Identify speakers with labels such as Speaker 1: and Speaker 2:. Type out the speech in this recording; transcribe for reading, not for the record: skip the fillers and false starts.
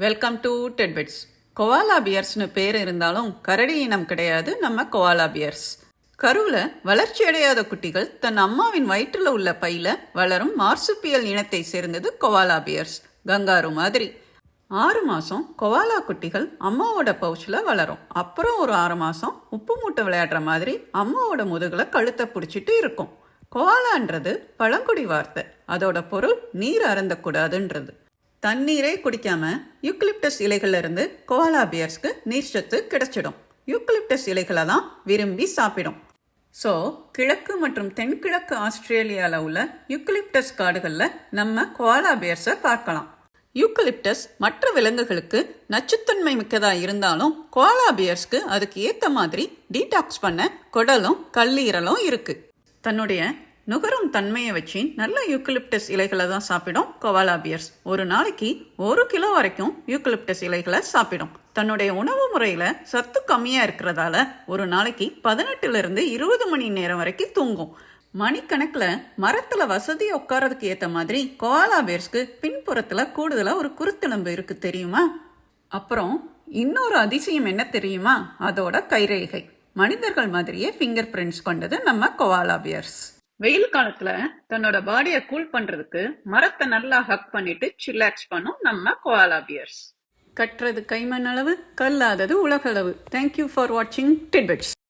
Speaker 1: Welcome to டெட்பெட்ஸ். கொவாலா பியர்ஸ்னு பேர் இருந்தாலும் கரடி இனம் கிடையாது நம்ம கொவாலா பியர்ஸ். கருவில் வளர்ச்சி அடையாத குட்டிகள் தன் அம்மாவின் வயிற்றில் உள்ள பையில வளரும் மார்சுப்பியல் இனத்தை சேர்ந்தது கொவாலா பியர்ஸ். கங்காரு மாதிரி 6 மாதம் கொவாலா குட்டிகள் அம்மாவோட பவுச்சில் வளரும். அப்புறம் ஒரு 6 மாதம் உப்பு மூட்டை விளையாடுற மாதிரி அம்மாவோட முதுகில் கழுத்தை பிடிச்சிட்டு இருக்கும். கொவாலான்றது பழங்குடி வார்த்தை. அதோட பொருள் நீர் அருந்தக்கூடாதுன்றது. தண்ணீரே குடிக்காம யூக்கலிப்டஸ் இலைகள்ல இருந்து கொவாலா பியர்ஸ்க்கு நீர்ச்சத்து கிடைச்சிடும். யூக்கலிப்டஸ் இலைகளை தான் விரும்பி சாப்பிடும். ஸோ கிழக்கு மற்றும் தென்கிழக்கு ஆஸ்திரேலியாவில் உள்ள யூக்கலிப்டஸ் காடுகளில் நம்ம கொவாலா பியர்ஸை பார்க்கலாம். யூக்கலிப்டஸ் மற்ற விலங்குகளுக்கு நச்சுத்தன்மை மிக்கதாக இருந்தாலும் கொவாலா பியர்ஸ்க்கு அதுக்கு ஏற்ற மாதிரி டீடாக்ஸ் பண்ண குடலும் கல்லீரலும் இருக்கு. தன்னுடைய நுகரும் தன்மையை வச்சு நல்ல யூக்கலிப்டஸ் இலைகளை தான் சாப்பிடும் கொவாலா பியர்ஸ். ஒரு நாளைக்கு 1 கிலோ வரைக்கும் யூக்கலிப்டஸ் இலைகளை சாப்பிடும். தன்னுடைய உணவு முறையில் சத்து கம்மியாக இருக்கிறதால ஒரு நாளைக்கு 18 to 20 மணி நேரம் வரைக்கும் தூங்கும். மணிக்கணக்கில் மரத்தில் வசதியாக உட்காரதுக்கு ஏற்ற மாதிரி கொவாலா பியர்ஸ்க்கு பின்புறத்தில் கூடுதலாக ஒரு குருத்தெலும்பு இருக்குது தெரியுமா? அப்புறம் இன்னொரு அதிசயம் என்ன தெரியுமா? அதோட கைரேகை மனிதர்கள் மாதிரியே ஃபிங்கர் பிரிண்ட்ஸ் கொண்டது நம்ம கொவாலா பியர்ஸ். வெயில் காலத்துல தன்னோட பாடியை கூல் பண்றதுக்கு மரத்தை நல்லா ஹக் பண்ணிட்டு சில்லாக்ஸ் பண்ணும் நம்ம கொவாலா பியர்ஸ். கற்றது கைமண் அளவு, கல்லாதது உலகளவு. தேங்க்யூ ஃபார் வாட்சிங் டிட்பிட்ஸ்.